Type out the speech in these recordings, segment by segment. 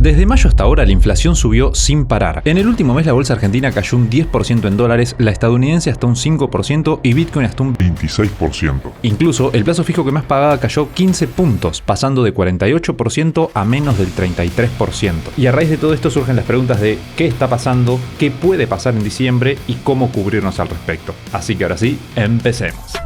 Desde mayo hasta ahora la inflación subió sin parar. En el último mes la bolsa argentina cayó un 10% en dólares, la estadounidense hasta un 5% y Bitcoin hasta un 26%. Incluso el plazo fijo que más pagaba cayó 15 puntos, pasando de 48% a menos del 33%. Y a raíz de todo esto surgen las preguntas de qué está pasando, qué puede pasar en diciembre y cómo cubrirnos al respecto. Así que ahora sí, empecemos.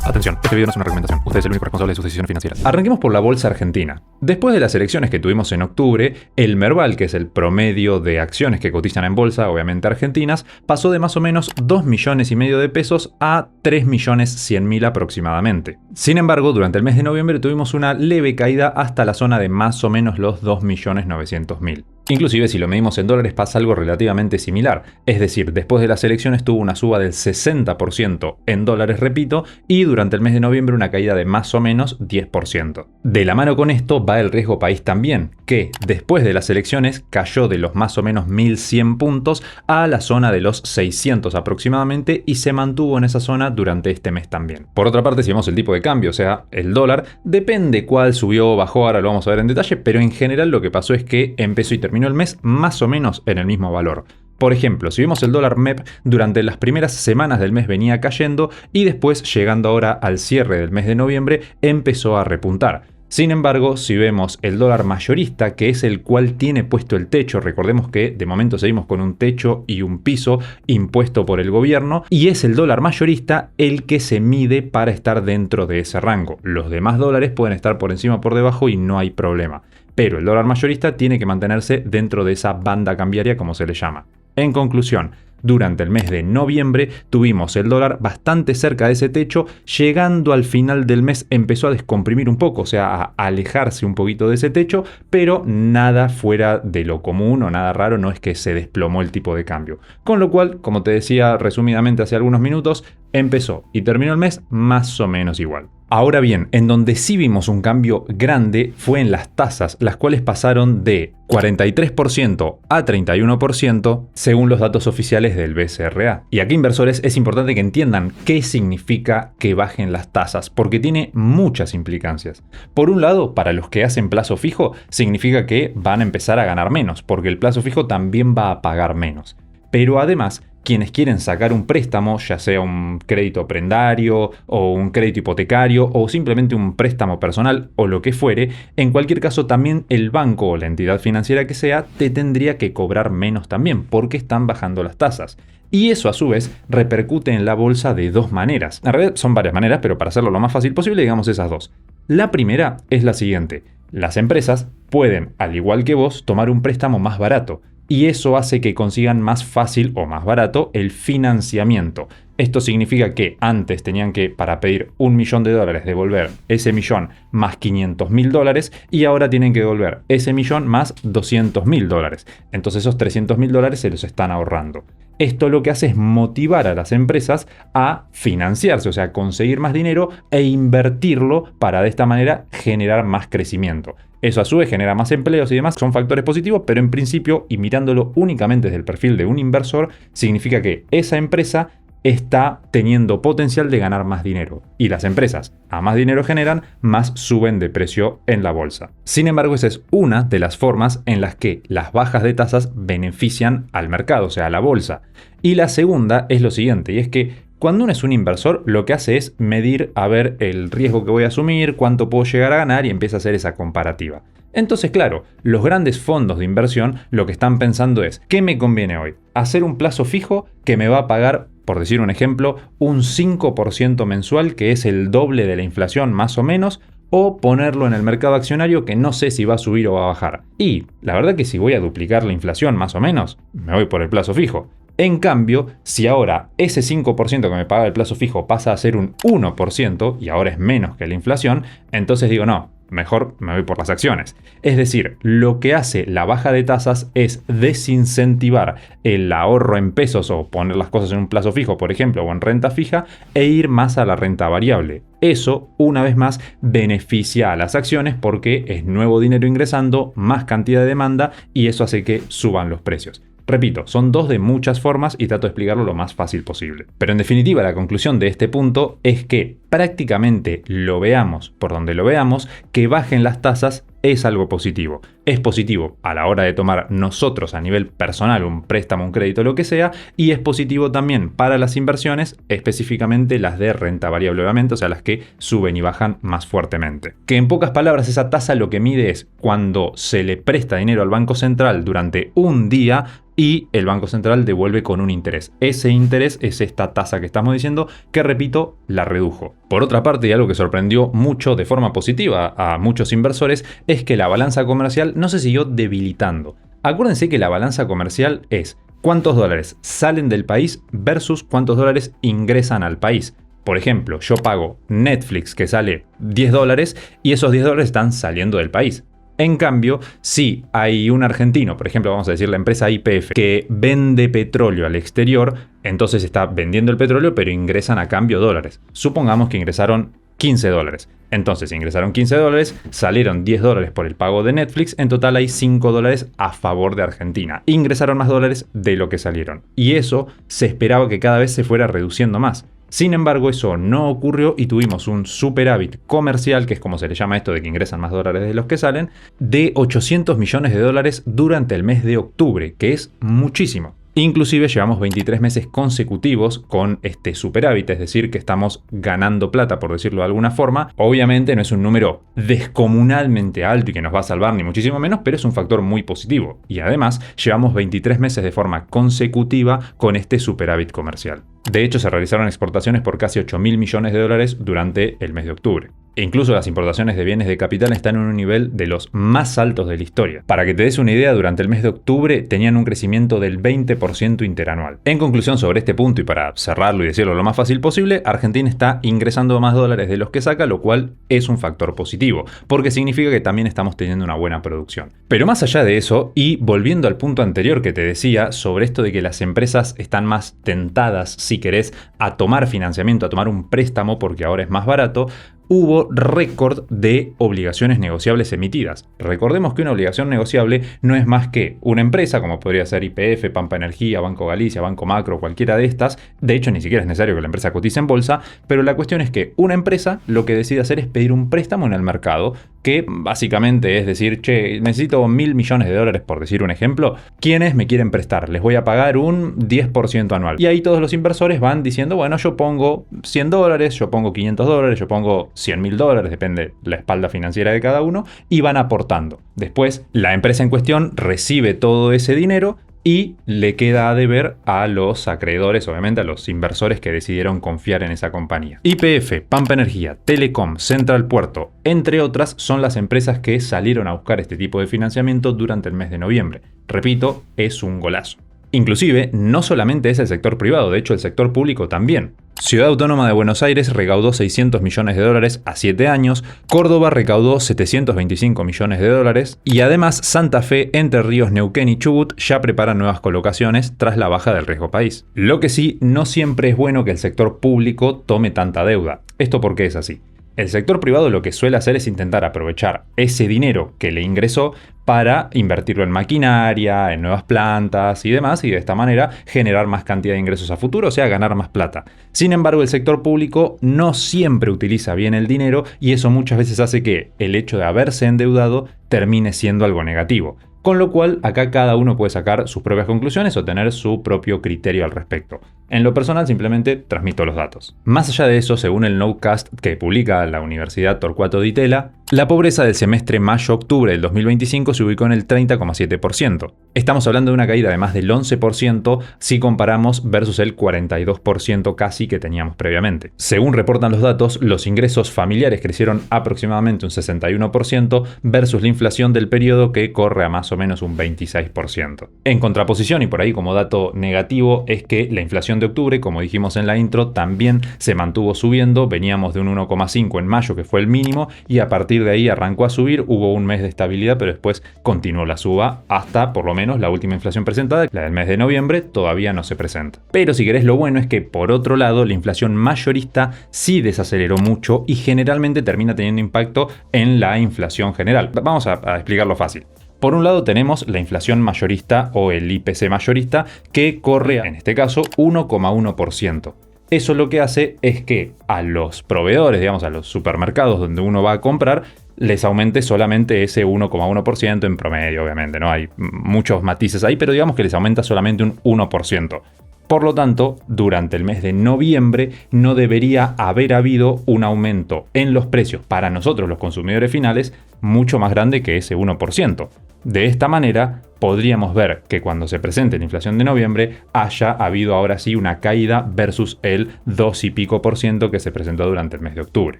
Atención, este video no es una recomendación. Usted es el único responsable de sus decisiones financieras. Arranquemos por la bolsa argentina. Después de las elecciones que tuvimos en octubre, el Merval, que es el promedio de acciones que cotizan en bolsa, obviamente argentinas, pasó de más o menos 2,5 millones de pesos a 3.100.000 aproximadamente. Sin embargo, durante el mes de noviembre tuvimos una leve caída hasta la zona de más o menos los 2.900.000. Inclusive si lo medimos en dólares pasa algo relativamente similar, es decir, después de las elecciones tuvo una suba del 60% en dólares, repito, y durante el mes de noviembre una caída de más o menos 10%. De la mano con esto va el riesgo país también, que después de las elecciones cayó de los más o menos 1.100 puntos a la zona de los 600 aproximadamente y se mantuvo en esa zona durante este mes también. Por otra parte, si vemos el tipo de cambio, o sea, el dólar, depende cuál subió o bajó, ahora lo vamos a ver en detalle, pero en general lo que pasó es que empezó y terminó el mes más o menos en el mismo valor. Por ejemplo, si vemos el dólar MEP, durante las primeras semanas del mes venía cayendo y después, llegando ahora al cierre del mes de noviembre, empezó a repuntar. Sin embargo, si vemos el dólar mayorista, que es el cual tiene puesto el techo, recordemos que de momento seguimos con un techo y un piso impuesto por el gobierno, y es el dólar mayorista el que se mide para estar dentro de ese rango. Los demás dólares pueden estar por encima o por debajo y no hay problema. Pero el dólar mayorista tiene que mantenerse dentro de esa banda cambiaria, como se le llama. En conclusión, durante el mes de noviembre tuvimos el dólar bastante cerca de ese techo, llegando al final del mes empezó a descomprimir un poco, o sea, a alejarse un poquito de ese techo, pero nada fuera de lo común o nada raro, no es que se desplomó el tipo de cambio. Con lo cual, como te decía resumidamente hace algunos minutos, empezó y terminó el mes más o menos igual. Ahora bien, en donde sí vimos un cambio grande fue en las tasas, las cuales pasaron de 43% a 31% según los datos oficiales del BCRA. Y aquí, inversores, es importante que entiendan qué significa que bajen las tasas, porque tiene muchas implicancias. Por un lado, para los que hacen plazo fijo, significa que van a empezar a ganar menos, porque el plazo fijo también va a pagar menos. Pero además, quienes quieren sacar un préstamo, ya sea un crédito prendario o un crédito hipotecario o simplemente un préstamo personal o lo que fuere, en cualquier caso también el banco o la entidad financiera que sea te tendría que cobrar menos también porque están bajando las tasas. Y eso a su vez repercute en la bolsa de dos maneras. En realidad son varias maneras, pero para hacerlo lo más fácil posible digamos esas dos. La primera es la siguiente. Las empresas pueden, al igual que vos, tomar un préstamo más barato. Y eso hace que consigan más fácil o más barato el financiamiento. Esto significa que antes tenían que, para pedir $1 millón, devolver ese millón más $500.000 y ahora tienen que devolver ese millón más $200.000. Entonces esos $300.000 se los están ahorrando. Esto lo que hace es motivar a las empresas a financiarse, o sea, conseguir más dinero e invertirlo para de esta manera generar más crecimiento. Eso a su vez genera más empleos y demás, son factores positivos, pero en principio, y mirándolo únicamente desde el perfil de un inversor, significa que esa empresa está teniendo potencial de ganar más dinero. Y las empresas, a más dinero generan, más suben de precio en la bolsa. Sin embargo, esa es una de las formas en las que las bajas de tasas benefician al mercado, o sea, a la bolsa. Y la segunda es lo siguiente, y es que cuando uno es un inversor, lo que hace es medir a ver el riesgo que voy a asumir, cuánto puedo llegar a ganar y empieza a hacer esa comparativa. Entonces, claro, los grandes fondos de inversión lo que están pensando es, ¿qué me conviene hoy? Hacer un plazo fijo que me va a pagar, por decir un ejemplo, un 5% mensual, que es el doble de la inflación más o menos, o ponerlo en el mercado accionario que no sé si va a subir o va a bajar. Y la verdad que si voy a duplicar la inflación más o menos, me voy por el plazo fijo. En cambio, si ahora ese 5% que me paga el plazo fijo pasa a ser un 1% y ahora es menos que la inflación, entonces digo no, mejor me voy por las acciones. Es decir, lo que hace la baja de tasas es desincentivar el ahorro en pesos o poner las cosas en un plazo fijo, por ejemplo, o en renta fija, e ir más a la renta variable. Eso, una vez más, beneficia a las acciones porque es nuevo dinero ingresando, más cantidad de demanda y eso hace que suban los precios. Repito, son dos de muchas formas y trato de explicarlo lo más fácil posible. Pero en definitiva, la conclusión de este punto es que prácticamente lo veamos por donde lo veamos, que bajen las tasas es algo positivo. Es positivo a la hora de tomar nosotros a nivel personal un préstamo, un crédito, lo que sea, y es positivo también para las inversiones, específicamente las de renta variable, obviamente, o sea, las que suben y bajan más fuertemente. Que en pocas palabras, esa tasa lo que mide es cuando se le presta dinero al Banco Central durante un día y el Banco Central devuelve con un interés. Ese interés es esta tasa que estamos diciendo, que repito, la redujo. Por otra parte, y algo que sorprendió mucho de forma positiva a muchos inversores, es que la balanza comercial no se siguió debilitando. Acuérdense que la balanza comercial es cuántos dólares salen del país versus cuántos dólares ingresan al país. Por ejemplo, yo pago Netflix que sale $10 y esos $10 están saliendo del país. En cambio, si hay un argentino, por ejemplo, vamos a decir la empresa YPF, que vende petróleo al exterior, entonces está vendiendo el petróleo, pero ingresan a cambio dólares. Supongamos que ingresaron $15. Entonces ingresaron $15, salieron $10 por el pago de Netflix, en total hay $5 a favor de Argentina. Ingresaron más dólares de lo que salieron. Y eso se esperaba que cada vez se fuera reduciendo más. Sin embargo, eso no ocurrió y tuvimos un superávit comercial, que es como se le llama esto de que ingresan más dólares de los que salen, de $800 millones durante el mes de octubre, que es muchísimo. Inclusive llevamos 23 meses consecutivos con este superávit, es decir, que estamos ganando plata, por decirlo de alguna forma. Obviamente no es un número descomunalmente alto y que nos va a salvar, ni muchísimo menos, pero es un factor muy positivo. Y además, llevamos 23 meses de forma consecutiva con este superávit comercial. De hecho, se realizaron exportaciones por casi $8.000 millones durante el mes de octubre. E incluso las importaciones de bienes de capital están en un nivel de los más altos de la historia. Para que te des una idea, durante el mes de octubre tenían un crecimiento del 20% interanual. En conclusión sobre este punto, y para cerrarlo y decirlo lo más fácil posible, Argentina está ingresando más dólares de los que saca, lo cual es un factor positivo, porque significa que también estamos teniendo una buena producción. Pero más allá de eso, y volviendo al punto anterior que te decía sobre esto de que las empresas están más tentadas, si querés, a tomar financiamiento, a tomar un préstamo porque ahora es más barato, hubo récord de obligaciones negociables emitidas. Recordemos que una obligación negociable no es más que una empresa, como podría ser YPF, Pampa Energía, Banco Galicia, Banco Macro, cualquiera de estas. De hecho, ni siquiera es necesario que la empresa cotice en bolsa, pero la cuestión es que una empresa lo que decide hacer es pedir un préstamo en el mercado, que básicamente es decir, che, necesito $1.000 millones, por decir un ejemplo. ¿Quiénes me quieren prestar? Les voy a pagar un 10% anual. Y ahí todos los inversores van diciendo, bueno, yo pongo $100, yo pongo $500, yo pongo $100.000, depende la espalda financiera de cada uno, y van aportando. Después, la empresa en cuestión recibe todo ese dinero y le queda a deber a los acreedores, obviamente a los inversores que decidieron confiar en esa compañía. YPF, Pampa Energía, Telecom, Central Puerto, entre otras, son las empresas que salieron a buscar este tipo de financiamiento durante el mes de noviembre. Repito, es un golazo. Inclusive, no solamente es el sector privado, de hecho el sector público también. Ciudad Autónoma de Buenos Aires recaudó $600 millones a 7 años, Córdoba recaudó $725 millones y además Santa Fe, Entre Ríos, Neuquén y Chubut ya preparan nuevas colocaciones tras la baja del riesgo país. Lo que sí, no siempre es bueno que el sector público tome tanta deuda. ¿Esto por qué es así? El sector privado lo que suele hacer es intentar aprovechar ese dinero que le ingresó para invertirlo en maquinaria, en nuevas plantas y demás, y de esta manera generar más cantidad de ingresos a futuro, o sea, ganar más plata. Sin embargo, el sector público no siempre utiliza bien el dinero y eso muchas veces hace que el hecho de haberse endeudado termine siendo algo negativo. Con lo cual, acá cada uno puede sacar sus propias conclusiones o tener su propio criterio al respecto. En lo personal, simplemente transmito los datos. Más allá de eso, según el Nowcast que publica la Universidad Torcuato Di Tella, la pobreza del semestre mayo-octubre del 2025 se ubicó en el 30,7%. Estamos hablando de una caída de más del 11% si comparamos versus el 42% casi que teníamos previamente. Según reportan los datos, los ingresos familiares crecieron aproximadamente un 61% versus la inflación del periodo que corre a más o menos un 26%. En contraposición, y por ahí como dato negativo, es que la inflación de octubre, como dijimos en la intro, también se mantuvo subiendo. Veníamos de un 1,5 en mayo, que fue el mínimo, y a partir de ahí arrancó a subir. Hubo un mes de estabilidad, pero después continuó la suba hasta por lo menos la última inflación presentada, la del mes de noviembre, todavía no se presenta. Pero si querés, lo bueno es que por otro lado la inflación mayorista sí desaceleró mucho y generalmente termina teniendo impacto en la inflación general. Vamos a explicarlo fácil. Por un lado tenemos la inflación mayorista o el IPC mayorista que corre, en este caso, 1,1%. Eso lo que hace es que a los proveedores, digamos a los supermercados donde uno va a comprar, les aumente solamente ese 1,1% en promedio, obviamente, ¿no? Hay muchos matices ahí, pero digamos que les aumenta solamente un 1%. Por lo tanto, durante el mes de noviembre no debería haber habido un aumento en los precios para nosotros los consumidores finales mucho más grande que ese 1%. De esta manera, podríamos ver que cuando se presente la inflación de noviembre haya habido ahora sí una caída versus el 2 y pico por ciento que se presentó durante el mes de octubre.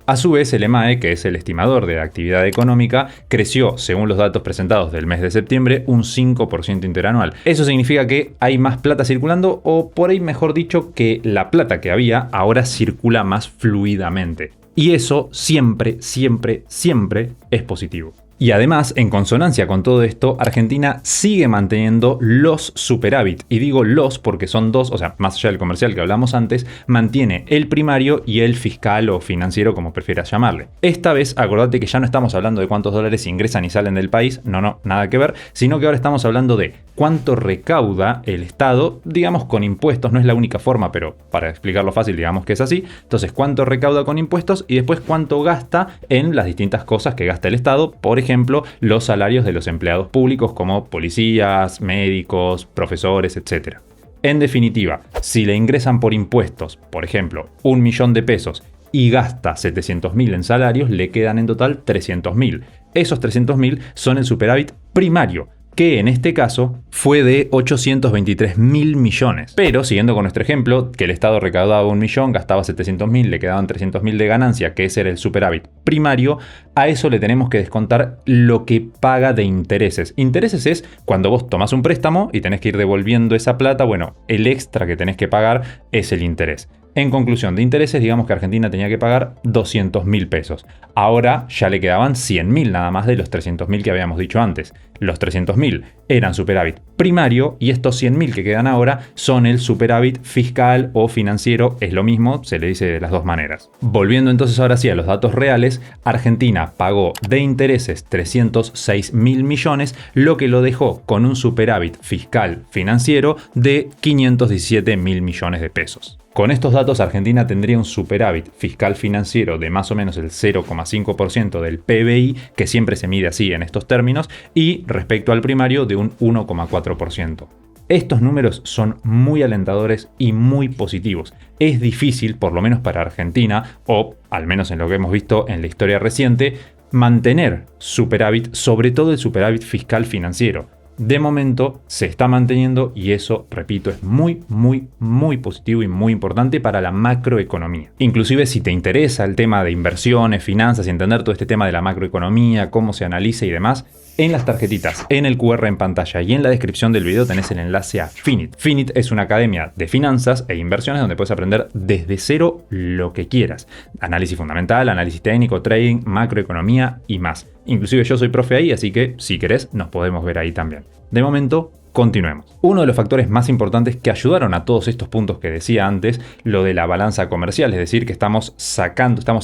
A su vez, el EMAE, que es el estimador de la actividad económica, creció, según los datos presentados del mes de septiembre, un 5% interanual. Eso significa que hay más plata circulando, o por ahí mejor dicho, que la plata que había ahora circula más fluidamente. Y eso siempre, siempre, siempre es positivo. Y además, en consonancia con todo esto, Argentina sigue manteniendo los superávit. Y digo los porque son dos, o sea, más allá del comercial que hablamos antes, mantiene el primario y el fiscal o financiero, como prefieras llamarle. Esta vez, acordate que ya no estamos hablando de cuántos dólares ingresan y salen del país, no, nada que ver, sino que ahora estamos hablando de cuánto recauda el Estado, digamos con impuestos, no es la única forma, pero para explicarlo fácil, digamos que es así. Entonces, cuánto recauda con impuestos y después cuánto gasta en las distintas cosas que gasta el Estado, por ejemplo, los salarios de los empleados públicos como policías, médicos, profesores, etc. En definitiva, si le ingresan por impuestos, por ejemplo, 1 millón de pesos y gasta 700.000 en salarios, le quedan en total 300.000. Esos 300.000 son el superávit primario, que en este caso fue de 823.000 millones. Pero, siguiendo con nuestro ejemplo, que el Estado recaudaba 1 millón, gastaba 700.000, le quedaban 300.000 de ganancia, que ese era el superávit primario, a eso le tenemos que descontar lo que paga de intereses. Intereses es cuando vos tomás un préstamo y tenés que ir devolviendo esa plata, bueno, el extra que tenés que pagar es el interés. En conclusión, de intereses, digamos que Argentina tenía que pagar 200.000 pesos. Ahora ya le quedaban 100.000 nada más de los 300.000 que habíamos dicho antes. Los 300.000 eran superávit primario y estos 100.000 que quedan ahora son el superávit fiscal o financiero. Es lo mismo, se le dice de las dos maneras. Volviendo entonces ahora sí a los datos reales, Argentina pagó de intereses 306.000 millones, lo que lo dejó con un superávit fiscal financiero de 517.000 millones de pesos. Con estos datos, Argentina tendría un superávit fiscal financiero de más o menos el 0,5% del PBI, que siempre se mide así en estos términos, y respecto al primario de un 1,4%. Estos números son muy alentadores y muy positivos. Es difícil, por lo menos para Argentina, o al menos en lo que hemos visto en la historia reciente, mantener superávit, sobre todo el superávit fiscal financiero. De momento se está manteniendo y eso, repito, es muy, muy, muy positivo y muy importante para la macroeconomía. Inclusive si te interesa el tema de inversiones, finanzas y entender todo este tema de la macroeconomía, cómo se analiza y demás, en las tarjetitas, en el QR en pantalla y en la descripción del video tenés el enlace a Finit. Finit es una academia de finanzas e inversiones donde puedes aprender desde cero lo que quieras. Análisis fundamental, análisis técnico, trading, macroeconomía y más. Inclusive yo soy profe ahí, así que si querés nos podemos ver ahí también. De momento, continuemos. Uno de los factores más importantes que ayudaron a todos estos puntos que decía antes, lo de la balanza comercial, es decir, que estamos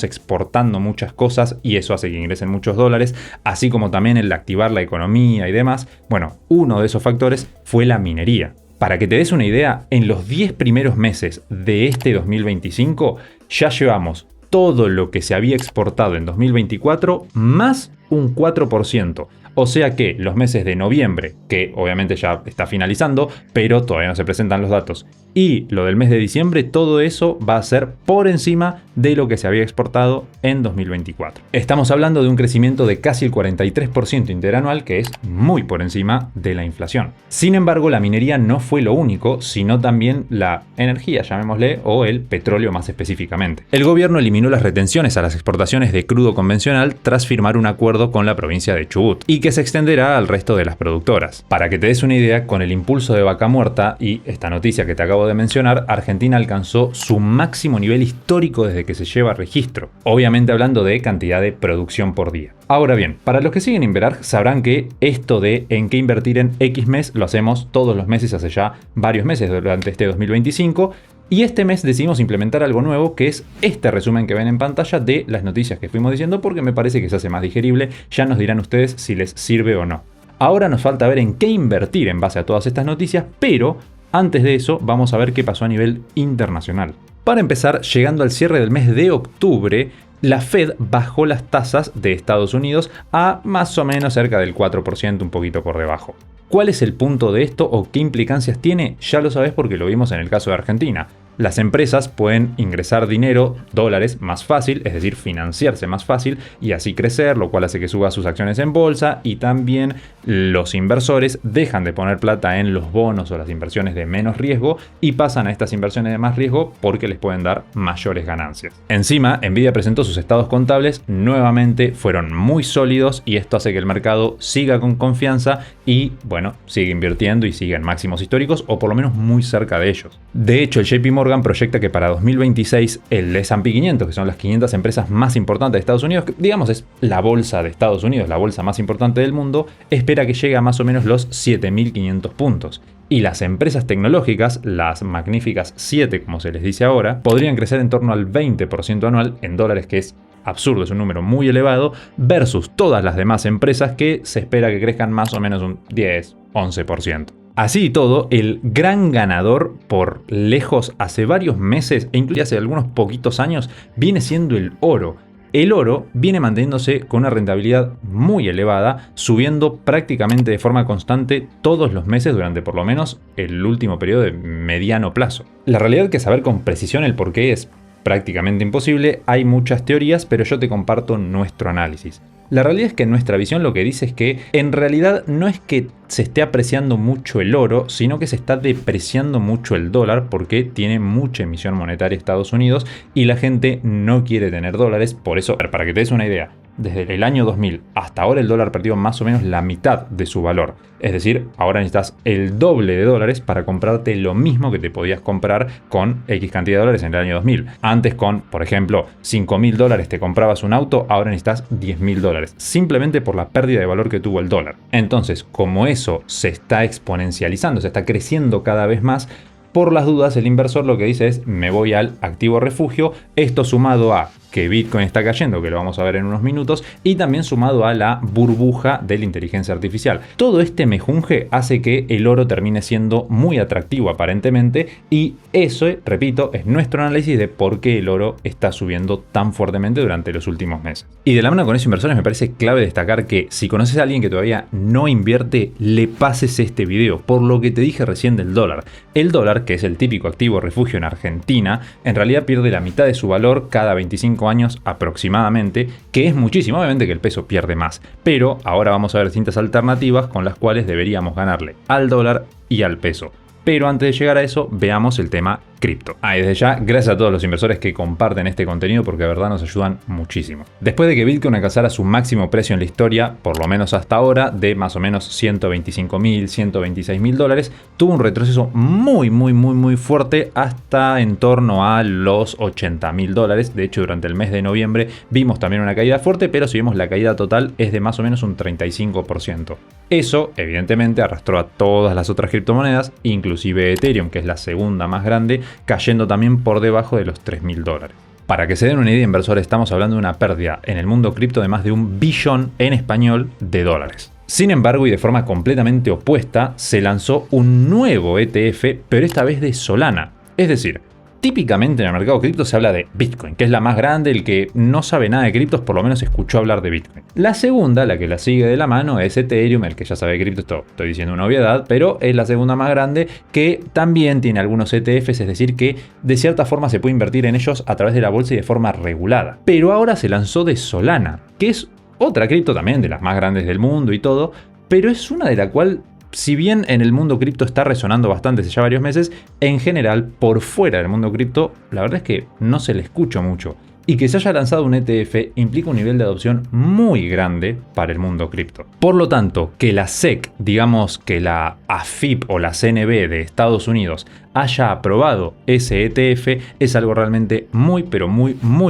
exportando muchas cosas y eso hace que ingresen muchos dólares, así como también el activar la economía y demás. Bueno, uno de esos factores fue la minería. Para que te des una idea, en los 10 primeros meses de este 2025 ya llevamos todo lo que se había exportado en 2024 más un 4%. O sea que los meses de noviembre, que obviamente ya está finalizando, pero todavía no se presentan los datos, y lo del mes de diciembre, todo eso va a ser por encima de lo que se había exportado en 2024. Estamos hablando de un crecimiento de casi el 43% interanual, que es muy por encima de la inflación. Sin embargo, la minería no fue lo único, sino también la energía, llamémosle, o el petróleo más específicamente. El gobierno eliminó las retenciones a las exportaciones de crudo convencional tras firmar un acuerdo con la provincia de Chubut, y que se extenderá al resto de las productoras. Para que te des una idea, con el impulso de Vaca Muerta y esta noticia que te acabo de mencionar, Argentina alcanzó su máximo nivel histórico desde que se lleva registro, obviamente hablando de cantidad de producción por día. Ahora bien, para los que siguen Inverarg sabrán que esto de en qué invertir en X mes lo hacemos todos los meses hace ya varios meses durante este 2025. Y este mes decidimos implementar algo nuevo, que es este resumen que ven en pantalla de las noticias que fuimos diciendo, porque me parece que se hace más digerible. Ya nos dirán ustedes si les sirve o no. Ahora nos falta ver en qué invertir en base a todas estas noticias, pero antes de eso vamos a ver qué pasó a nivel internacional. Para empezar, llegando al cierre del mes de octubre, la Fed bajó las tasas de Estados Unidos a más o menos cerca del 4%, un poquito por debajo. ¿Cuál es el punto de esto o qué implicancias tiene? Ya lo sabes porque lo vimos en el caso de Argentina. Las empresas pueden ingresar dinero, dólares, más fácil, es decir, financiarse más fácil y así crecer, lo cual hace que suba sus acciones en bolsa, y también los inversores dejan de poner plata en los bonos o las inversiones de menos riesgo y pasan a estas inversiones de más riesgo porque les pueden dar mayores ganancias. Encima, Nvidia presentó sus estados contables, nuevamente fueron muy sólidos y esto hace que el mercado siga con confianza y, bueno, sigue invirtiendo y sigue en máximos históricos o por lo menos muy cerca de ellos. De hecho, el JP Morgan proyecta que para 2026 el S&P 500, que son las 500 empresas más importantes de Estados Unidos, que digamos es la bolsa de Estados Unidos, la bolsa más importante del mundo, espera que llegue a más o menos los 7.500 puntos. Y las empresas tecnológicas, las magníficas 7 como se les dice ahora, podrían crecer en torno al 20% anual en dólares, que es absurdo, es un número muy elevado, versus todas las demás empresas que se espera que crezcan más o menos un 10-11%. Así y todo, el gran ganador por lejos hace varios meses e incluso hace algunos poquitos años viene siendo el oro. El oro viene manteniéndose con una rentabilidad muy elevada, subiendo prácticamente de forma constante todos los meses durante por lo menos el último periodo de mediano plazo. La realidad es que saber con precisión el porqué es prácticamente imposible, hay muchas teorías, pero yo te comparto nuestro análisis. La realidad es que nuestra visión lo que dice es que en realidad no es que se esté apreciando mucho el oro, sino que se está depreciando mucho el dólar porque tiene mucha emisión monetaria Estados Unidos y la gente no quiere tener dólares. Por eso, para que te des una idea, desde el año 2000 hasta ahora el dólar perdió más o menos la mitad de su valor. Es decir, ahora necesitas el doble de dólares para comprarte lo mismo que te podías comprar con X cantidad de dólares en el año 2000. Antes con, por ejemplo, $5.000 te comprabas un auto, ahora necesitas $10.000. Simplemente por la pérdida de valor que tuvo el dólar. Entonces, como eso se está exponencializando, se está creciendo cada vez más, por las dudas el inversor lo que dice es me voy al activo refugio, esto sumado a que Bitcoin está cayendo, que lo vamos a ver en unos minutos, y también sumado a la burbuja de la inteligencia artificial. Todo este mejunje hace que el oro termine siendo muy atractivo aparentemente, y eso, repito, es nuestro análisis de por qué el oro está subiendo tan fuertemente durante los últimos meses. Y de la mano con esos inversores me parece clave destacar que si conoces a alguien que todavía no invierte, le pases este video, por lo que te dije recién del dólar. El dólar, que es el típico activo refugio en Argentina, en realidad pierde la mitad de su valor cada 25 años aproximadamente, que es muchísimo, obviamente que el peso pierde más, pero ahora vamos a ver distintas alternativas con las cuales deberíamos ganarle al dólar y al peso. Pero antes de llegar a eso, veamos el tema cripto. Desde ya, gracias a todos los inversores que comparten este contenido porque de verdad nos ayudan muchísimo. Después de que Bitcoin alcanzara su máximo precio en la historia, por lo menos hasta ahora, de más o menos $125.000, $126.000, tuvo un retroceso muy fuerte hasta en torno a los $80.000. De hecho, durante el mes de noviembre vimos también una caída fuerte, pero si vemos la caída total es de más o menos un 35%. Eso, evidentemente, arrastró a todas las otras criptomonedas, inclusive Ethereum, que es la segunda más grande, cayendo también por debajo de los $3.000. Para que se den una idea, inversores, estamos hablando de una pérdida en el mundo cripto de más de $1 billón en español de dólares. Sin embargo, y de forma completamente opuesta, se lanzó un nuevo ETF, pero esta vez de Solana. Es decir, típicamente en el mercado cripto se habla de Bitcoin, que es la más grande, el que no sabe nada de criptos por lo menos escuchó hablar de Bitcoin. La segunda, la que la sigue de la mano, es Ethereum, el que ya sabe de cripto, esto estoy diciendo una obviedad, pero es la segunda más grande, que también tiene algunos ETFs, es decir que de cierta forma se puede invertir en ellos a través de la bolsa y de forma regulada. Pero ahora se lanzó de Solana, que es otra cripto también de las más grandes del mundo y todo, pero es una de la cual, si bien en el mundo cripto está resonando bastante hace ya varios meses, en general, por fuera del mundo cripto, la verdad es que no se le escucha mucho. Y que se haya lanzado un ETF implica un nivel de adopción muy grande para el mundo cripto. Por lo tanto, que la SEC, digamos que la AFIP o la CNB de Estados Unidos haya aprobado ese ETF es algo realmente muy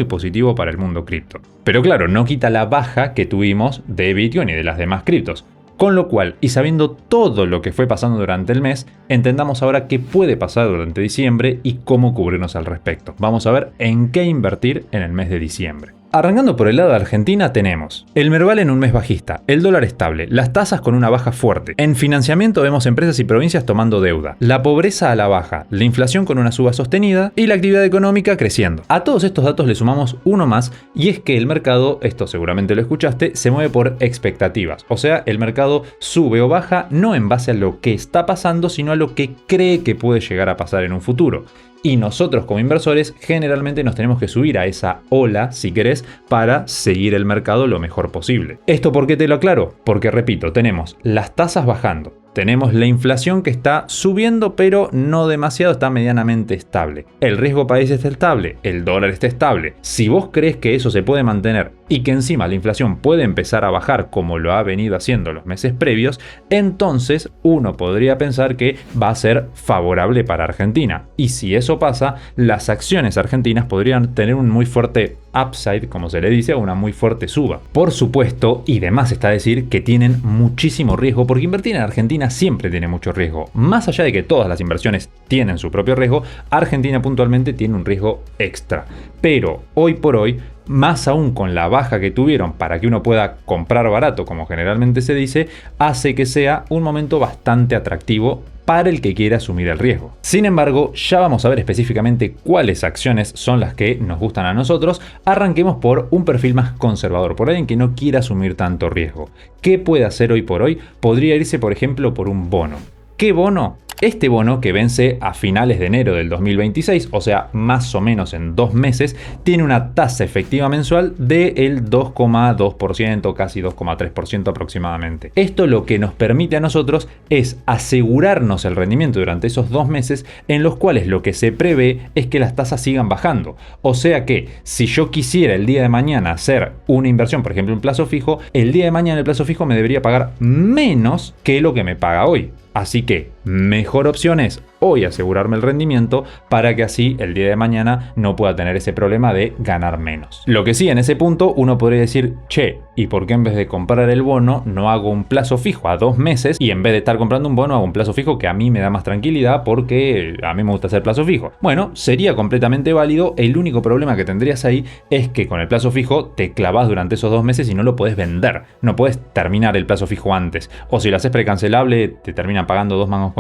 positivo para el mundo cripto. Pero claro, no quita la baja que tuvimos de Bitcoin y de las demás criptos. Con lo cual, y sabiendo todo lo que fue pasando durante el mes, entendamos ahora qué puede pasar durante diciembre y cómo cubrirnos al respecto. Vamos a ver en qué invertir en el mes de diciembre. Arrancando por el lado de Argentina tenemos el Merval en un mes bajista, el dólar estable, las tasas con una baja fuerte. En financiamiento vemos empresas y provincias tomando deuda, la pobreza a la baja, la inflación con una suba sostenida y la actividad económica creciendo. A todos estos datos le sumamos uno más y es que el mercado, esto seguramente lo escuchaste, se mueve por expectativas. O sea, el mercado sube o baja no en base a lo que está pasando, sino a lo que cree que puede llegar a pasar en un futuro. Y nosotros como inversores generalmente nos tenemos que subir a esa ola, si querés, para seguir el mercado lo mejor posible. ¿Esto por qué te lo aclaro? Porque repito, tenemos las tasas bajando. Tenemos la inflación que está subiendo, pero no demasiado, está medianamente estable. El riesgo país está estable, el dólar está estable. Si vos crees que eso se puede mantener y que encima la inflación puede empezar a bajar como lo ha venido haciendo los meses previos, entonces uno podría pensar que va a ser favorable para Argentina. Y si eso pasa, las acciones argentinas podrían tener un muy fuerte upside, como se le dice, o una muy fuerte suba. Por supuesto, y demás está decir que tienen muchísimo riesgo, porque invertir en Argentina siempre tiene mucho riesgo. Más allá de que todas las inversiones tienen su propio riesgo, Argentina puntualmente tiene un riesgo extra. Pero hoy por hoy, más aún con la baja que tuvieron para que uno pueda comprar barato, como generalmente se dice, hace que sea un momento bastante atractivo para el que quiera asumir el riesgo. Sin embargo, ya vamos a ver específicamente cuáles acciones son las que nos gustan a nosotros. Arranquemos por un perfil más conservador, por alguien que no quiera asumir tanto riesgo. ¿Qué puede hacer hoy por hoy? Podría irse, por ejemplo, por un bono. ¿Qué bono? Este bono, que vence a finales de enero del 2026, o sea, más o menos en 2 meses, tiene una tasa efectiva mensual del 2,2%, casi 2,3% aproximadamente. Esto lo que nos permite a nosotros es asegurarnos el rendimiento durante esos 2 meses, en los cuales lo que se prevé es que las tasas sigan bajando. O sea que, si yo quisiera el día de mañana hacer una inversión, por ejemplo, en plazo fijo, el día de mañana el plazo fijo me debería pagar menos que lo que me paga hoy. Así que, mejor opción es hoy asegurarme el rendimiento para que así el día de mañana no pueda tener ese problema de ganar menos. Lo que sí, en ese punto uno podría decir, che, ¿y por qué en vez de comprar el bono no hago un plazo fijo a 2 meses y en vez de estar comprando un bono hago un plazo fijo que a mí me da más tranquilidad porque a mí me gusta hacer plazo fijo? Bueno, sería completamente válido. El único problema que tendrías ahí es que con el plazo fijo te clavas durante esos 2 meses y no lo podés vender. No podés terminar el plazo fijo antes. O si lo haces precancelable te terminan pagando 2,50 mangos.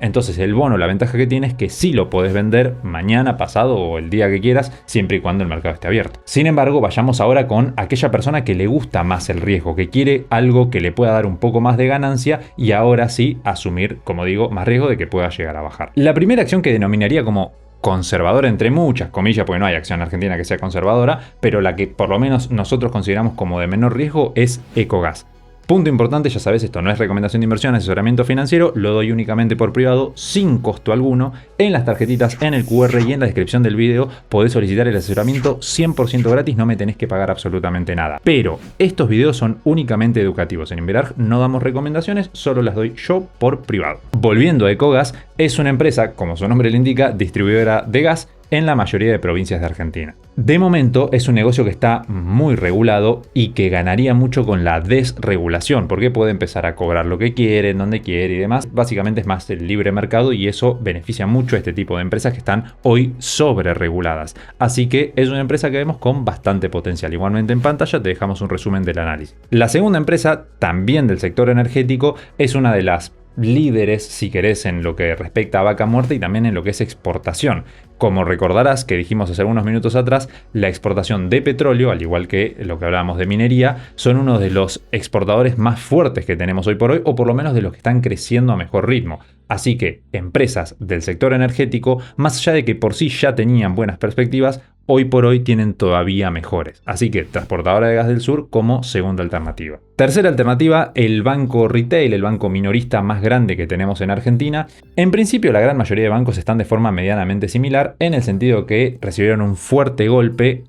Entonces el bono, la ventaja que tiene es que sí lo podés vender mañana, pasado o el día que quieras, siempre y cuando el mercado esté abierto. Sin embargo, vayamos ahora con aquella persona que le gusta más el riesgo, que quiere algo que le pueda dar un poco más de ganancia y ahora sí asumir, como digo, más riesgo de que pueda llegar a bajar. La primera acción que denominaría como conservadora entre muchas comillas, porque no hay acción argentina que sea conservadora, pero la que por lo menos nosotros consideramos como de menor riesgo es Ecogas. Punto importante, ya sabes, esto no es recomendación de inversión, asesoramiento financiero, lo doy únicamente por privado, sin costo alguno. En las tarjetitas, en el QR y en la descripción del video podés solicitar el asesoramiento 100% gratis, no me tenés que pagar absolutamente nada. Pero estos videos son únicamente educativos. En Inverarg no damos recomendaciones, solo las doy yo por privado. Volviendo a Ecogas, es una empresa, como su nombre le indica, distribuidora de gas en la mayoría de provincias de Argentina. De momento es un negocio que está muy regulado y que ganaría mucho con la desregulación, porque puede empezar a cobrar lo que quiere, donde quiere y demás. Básicamente es más el libre mercado y eso beneficia mucho a este tipo de empresas que están hoy sobre reguladas. Así que es una empresa que vemos con bastante potencial. Igualmente en pantalla te dejamos un resumen del análisis. La segunda empresa, también del sector energético, es una de las líderes, si querés, en lo que respecta a vaca muerta y también en lo que es exportación. Como recordarás que dijimos hace unos minutos atrás, la exportación de petróleo, al igual que lo que hablábamos de minería, son uno de los exportadores más fuertes que tenemos hoy por hoy, o por lo menos de los que están creciendo a mejor ritmo. Así que empresas del sector energético, más allá de que por sí ya tenían buenas perspectivas, hoy por hoy tienen todavía mejores. Así que Transportadora de Gas del Sur como segunda alternativa. Tercera alternativa, el banco retail, el banco minorista más grande que tenemos en Argentina. En principio la gran mayoría de bancos están de forma medianamente similar, en el sentido que recibieron un fuerte golpe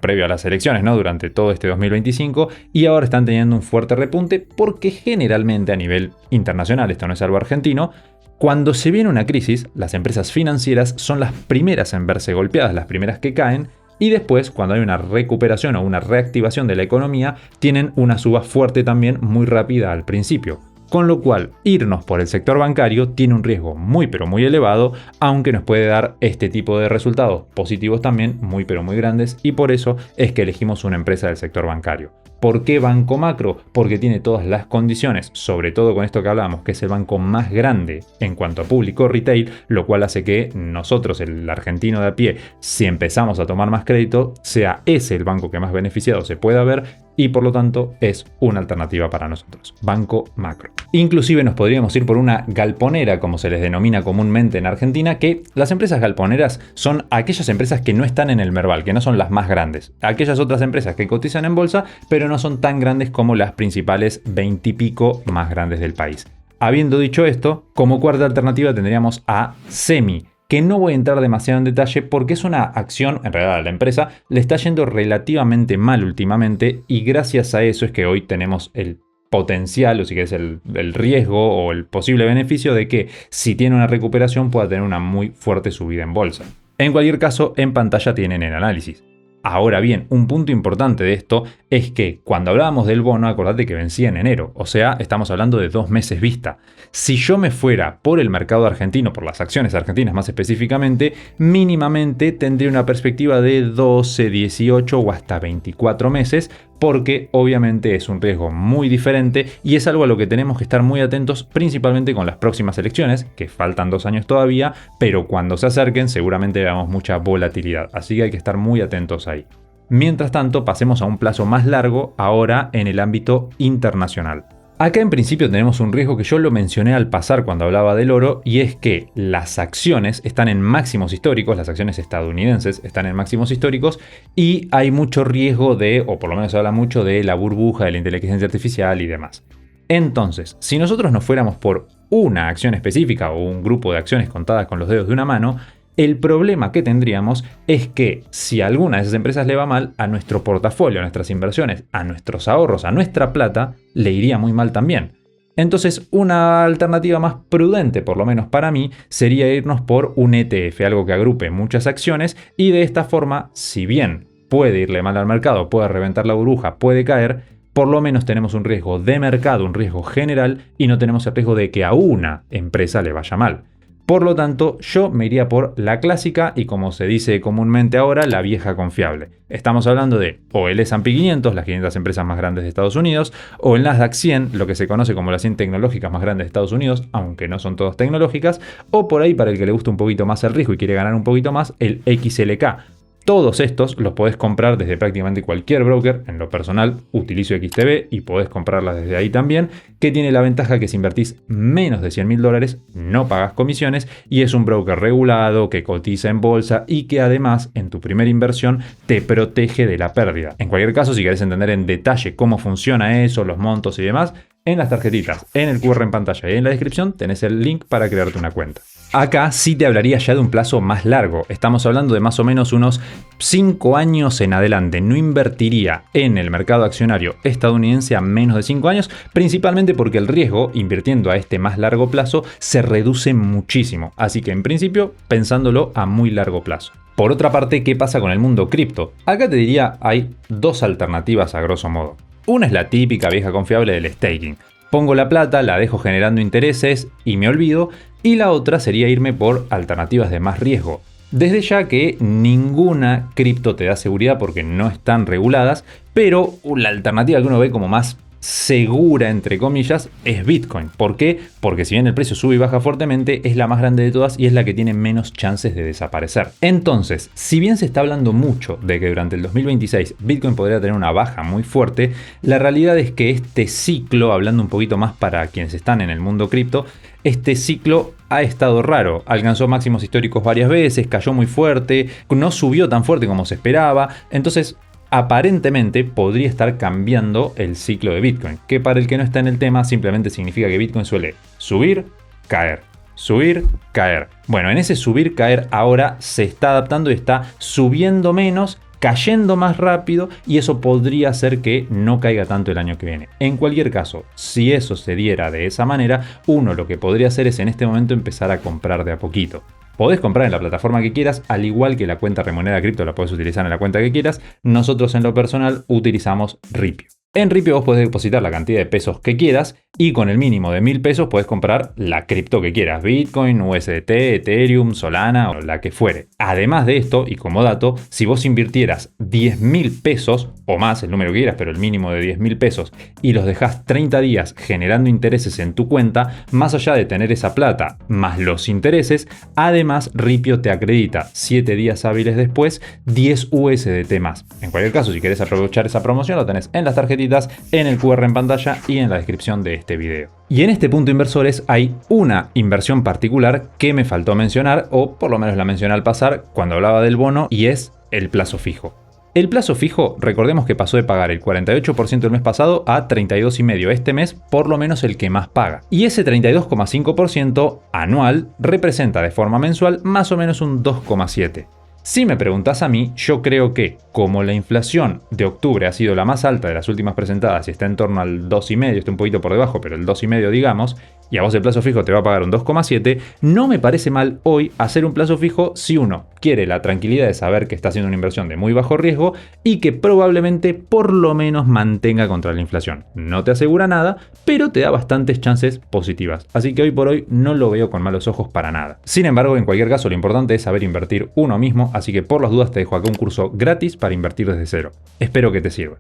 previo a las elecciones, ¿no? Durante todo este 2025, y ahora están teniendo un fuerte repunte porque generalmente a nivel internacional, esto no es algo argentino, cuando se viene una crisis, las empresas financieras son las primeras en verse golpeadas, las primeras que caen, y después, cuando hay una recuperación o una reactivación de la economía, tienen una suba fuerte también muy rápida al principio. Con lo cual, irnos por el sector bancario tiene un riesgo muy pero muy elevado, aunque nos puede dar este tipo de resultados positivos también muy pero muy grandes, y por eso es que elegimos una empresa del sector bancario. ¿Por qué Banco Macro? Porque tiene todas las condiciones, sobre todo con esto que hablábamos, que es el banco más grande en cuanto a público retail, lo cual hace que nosotros, el argentino de a pie, si empezamos a tomar más crédito, sea ese el banco que más beneficiado se pueda ver, y por lo tanto es una alternativa para nosotros, Banco Macro. Inclusive nos podríamos ir por una galponera, como se les denomina comúnmente en Argentina, que las empresas galponeras son aquellas empresas que no están en el Merval, que no son las más grandes. Aquellas otras empresas que cotizan en bolsa, pero no son tan grandes como las principales 20 y pico más grandes del país. Habiendo dicho esto, como cuarta alternativa tendríamos a Semi, que no voy a entrar demasiado en detalle porque es una acción, en realidad a la empresa le está yendo relativamente mal últimamente, y gracias a eso es que hoy tenemos el potencial, o si querés el riesgo o el posible beneficio de que si tiene una recuperación pueda tener una muy fuerte subida en bolsa. En cualquier caso, en pantalla tienen el análisis. Ahora bien, un punto importante de esto es que cuando hablábamos del bono, acordate que vencía en enero, o sea, estamos hablando de 2 meses vista. Si yo me fuera por el mercado argentino, por las acciones argentinas más específicamente, mínimamente tendría una perspectiva de 12, 18 o hasta 24 meses, porque obviamente es un riesgo muy diferente y es algo a lo que tenemos que estar muy atentos, principalmente con las próximas elecciones, que faltan 2 años todavía, pero cuando se acerquen seguramente veamos mucha volatilidad, así que hay que estar muy atentos ahí. Mientras tanto, pasemos a un plazo más largo, ahora en el ámbito internacional. Acá en principio tenemos un riesgo que yo lo mencioné al pasar cuando hablaba del oro, y es que las acciones están en máximos históricos, las acciones estadounidenses están en máximos históricos, y hay mucho riesgo de, o por lo menos se habla mucho de la burbuja de la inteligencia artificial y demás. Entonces, si nosotros nos fuéramos por una acción específica o un grupo de acciones contadas con los dedos de una mano, el problema que tendríamos es que si a alguna de esas empresas le va mal, a nuestro portafolio, a nuestras inversiones, a nuestros ahorros, a nuestra plata, le iría muy mal también. Entonces, una alternativa más prudente, por lo menos para mí, sería irnos por un ETF, algo que agrupe muchas acciones, y de esta forma, si bien puede irle mal al mercado, puede reventar la burbuja, puede caer, por lo menos tenemos un riesgo de mercado, un riesgo general, y no tenemos el riesgo de que a una empresa le vaya mal. Por lo tanto, yo me iría por la clásica y, como se dice comúnmente ahora, la vieja confiable. Estamos hablando de o el S&P 500, las 500 empresas más grandes de Estados Unidos, o el Nasdaq 100, lo que se conoce como las 100 tecnológicas más grandes de Estados Unidos, aunque no son todas tecnológicas, o por ahí, para el que le gusta un poquito más el riesgo y quiere ganar un poquito más, el XLK. Todos estos los podés comprar desde prácticamente cualquier broker. En lo personal utilizo XTB y podés comprarlas desde ahí también, que tiene la ventaja que si invertís menos de $100.000 no pagas comisiones, y es un broker regulado que cotiza en bolsa y que además en tu primera inversión te protege de la pérdida. En cualquier caso, si querés entender en detalle cómo funciona eso, los montos y demás, en las tarjetitas, en el QR en pantalla y en la descripción tenés el link para crearte una cuenta. Acá sí te hablaría ya de un plazo más largo. Estamos hablando de más o menos unos 5 años en adelante. No invertiría en el mercado accionario estadounidense a menos de 5 años, principalmente porque el riesgo, invirtiendo a este más largo plazo, se reduce muchísimo. Así que en principio, pensándolo a muy largo plazo. Por otra parte, ¿qué pasa con el mundo cripto? Acá te diría, hay 2 alternativas a grosso modo. Una es la típica vieja confiable del staking. Pongo la plata, la dejo generando intereses y me olvido. Y la otra sería irme por alternativas de más riesgo. Desde ya que ninguna cripto te da seguridad porque no están reguladas, pero la alternativa que uno ve como más segura, entre comillas, es Bitcoin. ¿Por qué? Porque si bien el precio sube y baja fuertemente, es la más grande de todas y es la que tiene menos chances de desaparecer. Entonces, si bien se está hablando mucho de que durante el 2026 Bitcoin podría tener una baja muy fuerte, la realidad es que este ciclo, hablando un poquito más para quienes están en el mundo cripto, este ciclo ha estado raro. Alcanzó máximos históricos varias veces, cayó muy fuerte, no subió tan fuerte como se esperaba. Entonces, aparentemente podría estar cambiando el ciclo de Bitcoin, que para el que no está en el tema simplemente significa que Bitcoin suele subir, caer, subir, caer. Bueno, en ese subir, caer ahora se está adaptando y está subiendo menos, cayendo más rápido, y eso podría hacer que no caiga tanto el año que viene. En cualquier caso, si eso se diera de esa manera, uno lo que podría hacer es en este momento empezar a comprar de a poquito. Podés comprar en la plataforma que quieras, al igual que la cuenta remunerada cripto la podés utilizar en la cuenta que quieras. Nosotros en lo personal utilizamos Ripio. En Ripio vos podés depositar la cantidad de pesos que quieras Y con el mínimo de 1000 pesos puedes comprar la cripto que quieras, Bitcoin, USDT, Ethereum, Solana o la que fuere. Además de esto, y como dato, si vos invirtieras 10.000 pesos o más, el número que quieras, pero el mínimo de 10.000 pesos, y los dejás 30 días generando intereses en tu cuenta, más allá de tener esa plata más los intereses, además Ripio te acredita 7 días hábiles después 10 USDT más. En cualquier caso, si querés aprovechar esa promoción, lo tenés en las tarjetitas, en el QR en pantalla y en la descripción de este video. Y en este punto, inversores, hay una inversión particular que me faltó mencionar, o por lo menos la mencioné al pasar cuando hablaba del bono, y es el plazo fijo. El plazo fijo, recordemos que pasó de pagar el 48% el mes pasado a 32,5% este mes, por lo menos el que más paga. Y ese 32,5% anual representa de forma mensual más o menos un 2,7%. Si me preguntas a mí, yo creo que como la inflación de octubre ha sido la más alta de las últimas presentadas y está en torno al 2,5%, está un poquito por debajo, pero el 2,5% digamos, y a vos el plazo fijo te va a pagar un 2,7%, no me parece mal hoy hacer un plazo fijo si uno quiere la tranquilidad de saber que está haciendo una inversión de muy bajo riesgo y que probablemente por lo menos mantenga contra la inflación. No te asegura nada, pero te da bastantes chances positivas. Así que hoy por hoy no lo veo con malos ojos para nada. Sin embargo, en cualquier caso, lo importante es saber invertir uno mismo, así que por las dudas te dejo acá un curso gratis para invertir desde cero. Espero que te sirva.